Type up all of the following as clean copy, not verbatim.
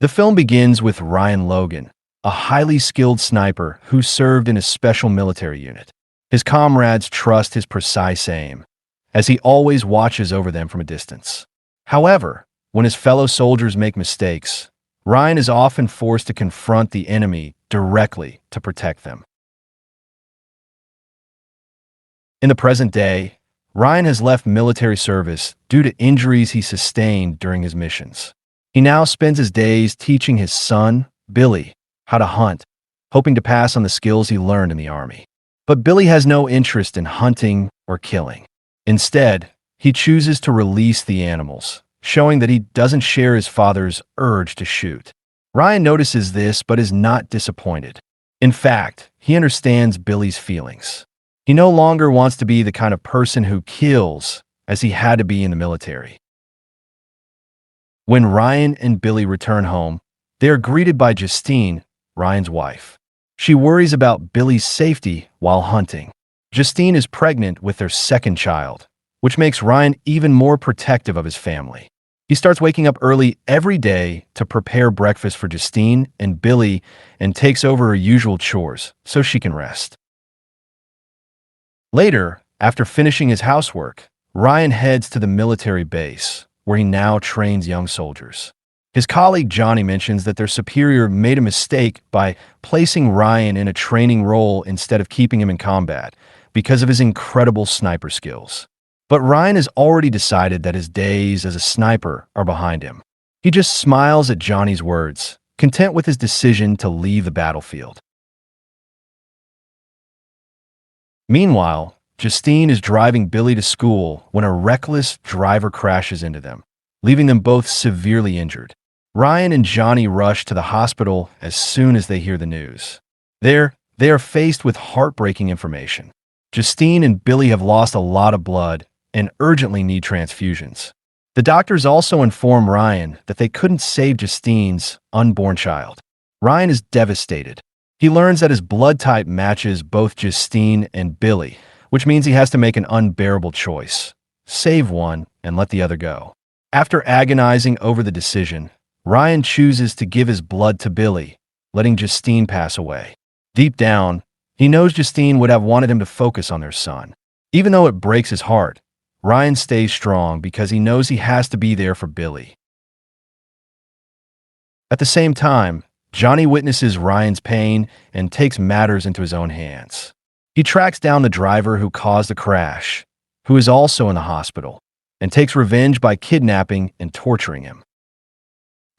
The film begins with Ryan Logan, a highly skilled sniper who served in a special military unit. His comrades trust his precise aim, as he always watches over them from a distance. However, when his fellow soldiers make mistakes, Ryan is often forced to confront the enemy directly to protect them. In the present day, Ryan has left military service due to injuries he sustained during his missions. He now spends his days teaching his son, Billy, how to hunt, hoping to pass on the skills he learned in the army. But Billy has no interest in hunting or killing. Instead, he chooses to release the animals, showing that he doesn't share his father's urge to shoot. Ryan notices this but is not disappointed. In fact, he understands Billy's feelings. He no longer wants to be the kind of person who kills, as he had to be in the military. When Ryan and Billy return home, they are greeted by Justine, Ryan's wife. She worries about Billy's safety while hunting. Justine is pregnant with their second child, which makes Ryan even more protective of his family. He starts waking up early every day to prepare breakfast for Justine and Billy and takes over her usual chores so she can rest. Later, after finishing his housework, Ryan heads to the military base, where he now trains young soldiers. His colleague Johnny mentions that their superior made a mistake by placing Ryan in a training role instead of keeping him in combat because of his incredible sniper skills. But Ryan has already decided that his days as a sniper are behind him. He just smiles at Johnny's words, content with his decision to leave the battlefield. Meanwhile, Justine is driving Billy to school when a reckless driver crashes into them, leaving them both severely injured. Ryan and Johnny rush to the hospital as soon as they hear the news. There, they are faced with heartbreaking information. Justine and Billy have lost a lot of blood and urgently need transfusions. The doctors also inform Ryan that they couldn't save Justine's unborn child. Ryan is devastated. He learns that his blood type matches both Justine and Billy, which means he has to make an unbearable choice: save one and let the other go. After agonizing over the decision, Ryan chooses to give his blood to Billy, letting Justine pass away. Deep down, he knows Justine would have wanted him to focus on their son. Even though it breaks his heart, Ryan stays strong because he knows he has to be there for Billy. At the same time, Johnny witnesses Ryan's pain and takes matters into his own hands. He tracks down the driver who caused the crash, who is also in the hospital, and takes revenge by kidnapping and torturing him.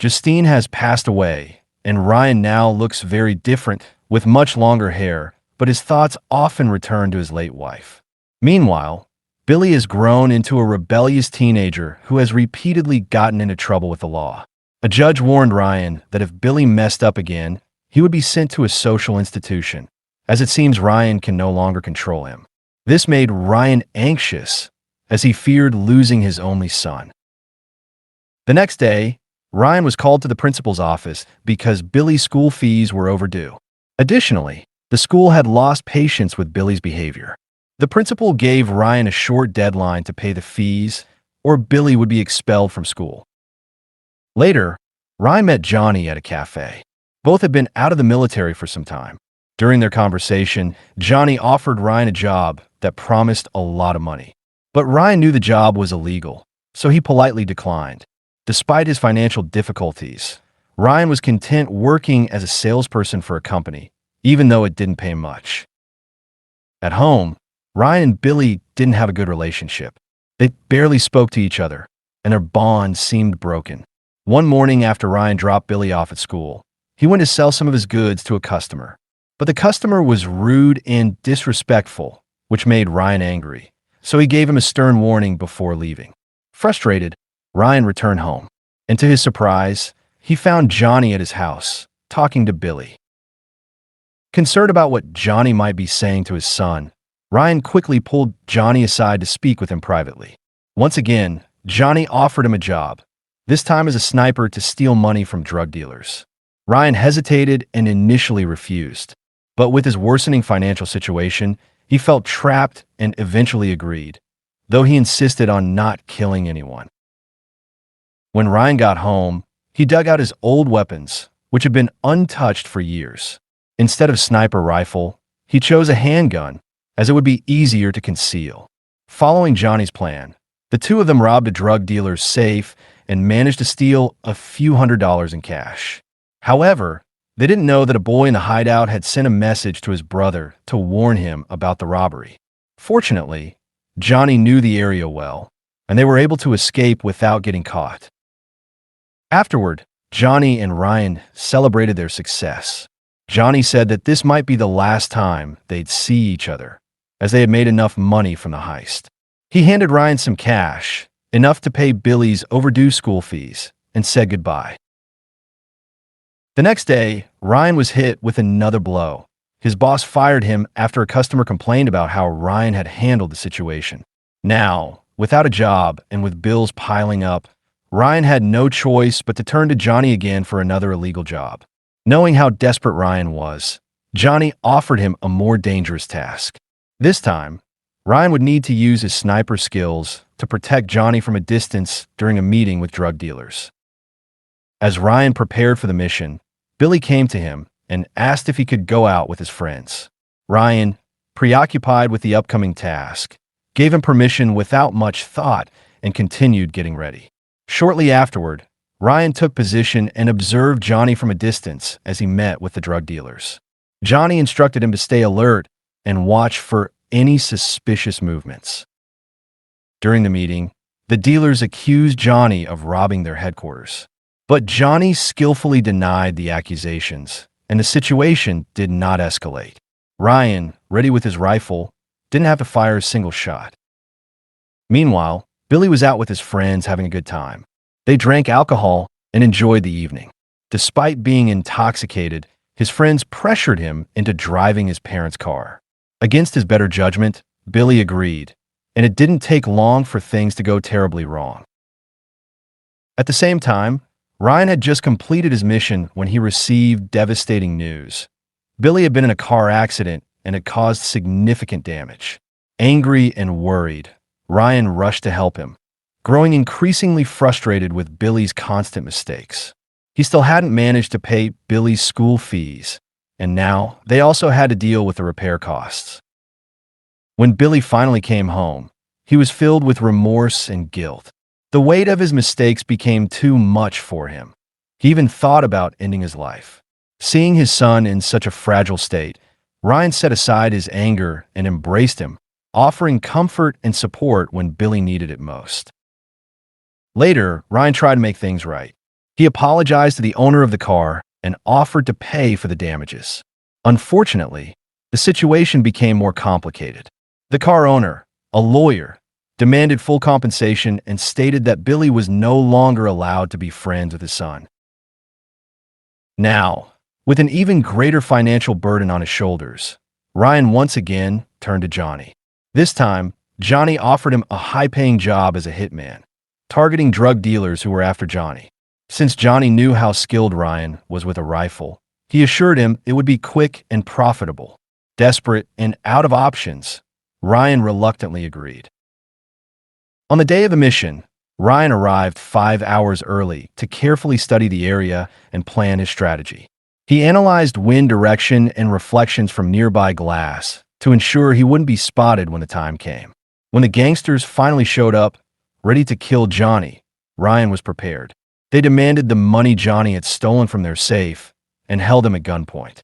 Justine has passed away, and Ryan now looks very different with much longer hair, but his thoughts often return to his late wife. Meanwhile, Billy has grown into a rebellious teenager who has repeatedly gotten into trouble with the law. A judge warned Ryan that if Billy messed up again, he would be sent to a social institution, as it seems Ryan can no longer control him. This made Ryan anxious, as he feared losing his only son. The next day, Ryan was called to the principal's office because Billy's school fees were overdue. Additionally, the school had lost patience with Billy's behavior. The principal gave Ryan a short deadline to pay the fees, or Billy would be expelled from school. Later, Ryan met Johnny at a cafe. Both had been out of the military for some time. During their conversation, Johnny offered Ryan a job that promised a lot of money. But Ryan knew the job was illegal, so he politely declined. Despite his financial difficulties, Ryan was content working as a salesperson for a company, even though it didn't pay much. At home, Ryan and Billy didn't have a good relationship. They barely spoke to each other, and their bond seemed broken. One morning after Ryan dropped Billy off at school, he went to sell some of his goods to a customer. But the customer was rude and disrespectful, which made Ryan angry, so he gave him a stern warning before leaving. Frustrated, Ryan returned home, and to his surprise, he found Johnny at his house, talking to Billy. Concerned about what Johnny might be saying to his son, Ryan quickly pulled Johnny aside to speak with him privately. Once again, Johnny offered him a job, this time as a sniper to steal money from drug dealers. Ryan hesitated and initially refused, but with his worsening financial situation, he felt trapped and eventually agreed, though he insisted on not killing anyone. When Ryan got home, He dug out his old weapons, which had been untouched for years. Instead of sniper rifle, he chose a handgun, as it would be easier to conceal. Following Johnny's plan, the two of them robbed a drug dealer's safe and managed to steal a few $100s in cash. However, they didn't know that a boy in the hideout had sent a message to his brother to warn him about the robbery. Fortunately, Johnny knew the area well, and they were able to escape without getting caught. Afterward, Johnny and Ryan celebrated their success. Johnny said that this might be the last time they'd see each other, as they had made enough money from the heist. He handed Ryan some cash, enough to pay Billy's overdue school fees, and said goodbye. The next day, Ryan was hit with another blow. His boss fired him after a customer complained about how Ryan had handled the situation. Now, without a job and with bills piling up, Ryan had no choice but to turn to Johnny again for another illegal job. Knowing how desperate Ryan was, Johnny offered him a more dangerous task. This time, Ryan would need to use his sniper skills to protect Johnny from a distance during a meeting with drug dealers. As Ryan prepared for the mission, Billy came to him and asked if he could go out with his friends. Ryan, preoccupied with the upcoming task, gave him permission without much thought and continued getting ready. Shortly afterward, Ryan took position and observed Johnny from a distance as he met with the drug dealers. Johnny instructed him to stay alert and watch for any suspicious movements. During the meeting, the dealers accused Johnny of robbing their headquarters. But Johnny skillfully denied the accusations, and the situation did not escalate. Ryan, ready with his rifle, didn't have to fire a single shot. Meanwhile, Billy was out with his friends having a good time. They drank alcohol and enjoyed the evening. Despite being intoxicated, his friends pressured him into driving his parents' car. Against his better judgment, Billy agreed, and it didn't take long for things to go terribly wrong. At the same time, Ryan had just completed his mission when he received devastating news. Billy had been in a car accident and had caused significant damage. Angry and worried, Ryan rushed to help him, growing increasingly frustrated with Billy's constant mistakes. He still hadn't managed to pay Billy's school fees, and now they also had to deal with the repair costs. When Billy finally came home, he was filled with remorse and guilt. The weight of his mistakes became too much for him. He even thought about ending his life. Seeing his son in such a fragile state, Ryan set aside his anger and embraced him, offering comfort and support when Billy needed it most. Later, Ryan tried to make things right. He apologized to the owner of the car and offered to pay for the damages. Unfortunately, the situation became more complicated. The car owner, a lawyer, demanded full compensation and stated that Billy was no longer allowed to be friends with his son. Now, with an even greater financial burden on his shoulders, Ryan once again turned to Johnny. This time, Johnny offered him a high-paying job as a hitman, targeting drug dealers who were after Johnny. Since Johnny knew how skilled Ryan was with a rifle, he assured him it would be quick and profitable. Desperate and out of options, Ryan reluctantly agreed. On the day of the mission, Ryan arrived 5 hours early to carefully study the area and plan his strategy. He analyzed wind direction and reflections from nearby glass to ensure he wouldn't be spotted when the time came. When the gangsters finally showed up, ready to kill Johnny, Ryan was prepared. They demanded the money Johnny had stolen from their safe and held him at gunpoint.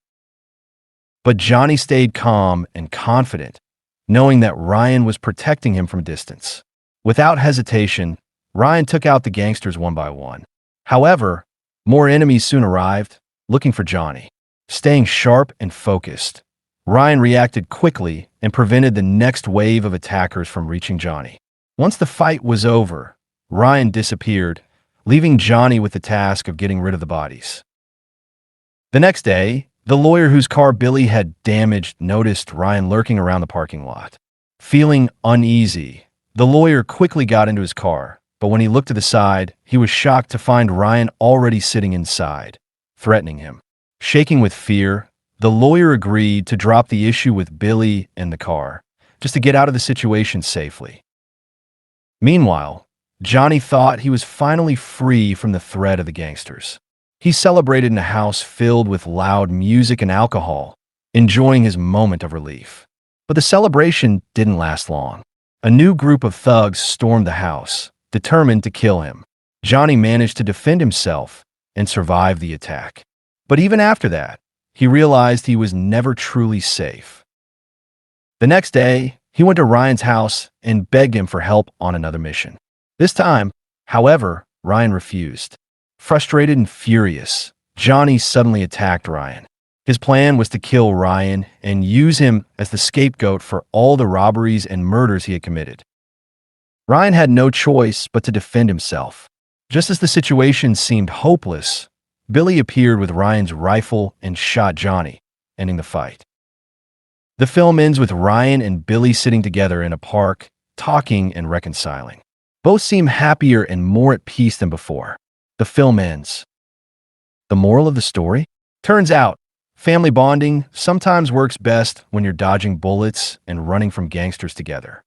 But Johnny stayed calm and confident, knowing that Ryan was protecting him from a distance. Without hesitation, Ryan took out the gangsters one by one. However, more enemies soon arrived, looking for Johnny. Staying sharp and focused, Ryan reacted quickly and prevented the next wave of attackers from reaching Johnny. Once the fight was over, Ryan disappeared, leaving Johnny with the task of getting rid of the bodies. The next day, the lawyer whose car Billy had damaged noticed Ryan lurking around the parking lot. Feeling uneasy, the lawyer quickly got into his car, but when he looked to the side, he was shocked to find Ryan already sitting inside, threatening him. Shaking with fear, the lawyer agreed to drop the issue with Billy and the car, just to get out of the situation safely. Meanwhile, Johnny thought he was finally free from the threat of the gangsters. He celebrated in a house filled with loud music and alcohol, enjoying his moment of relief. But the celebration didn't last long. A new group of thugs stormed the house, determined to kill him. Johnny managed to defend himself and survive the attack. But even after that, he realized he was never truly safe. The next day, he went to Ryan's house and begged him for help on another mission. This time, however, Ryan refused. Frustrated and furious, Johnny suddenly attacked Ryan. His plan was to kill Ryan and use him as the scapegoat for all the robberies and murders he had committed. Ryan had no choice but to defend himself. Just as the situation seemed hopeless, Billy appeared with Ryan's rifle and shot Johnny, ending the fight. The film ends with Ryan and Billy sitting together in a park, talking and reconciling. Both seem happier and more at peace than before. The film ends. The moral of the story? Turns out, family bonding sometimes works best when you're dodging bullets and running from gangsters together.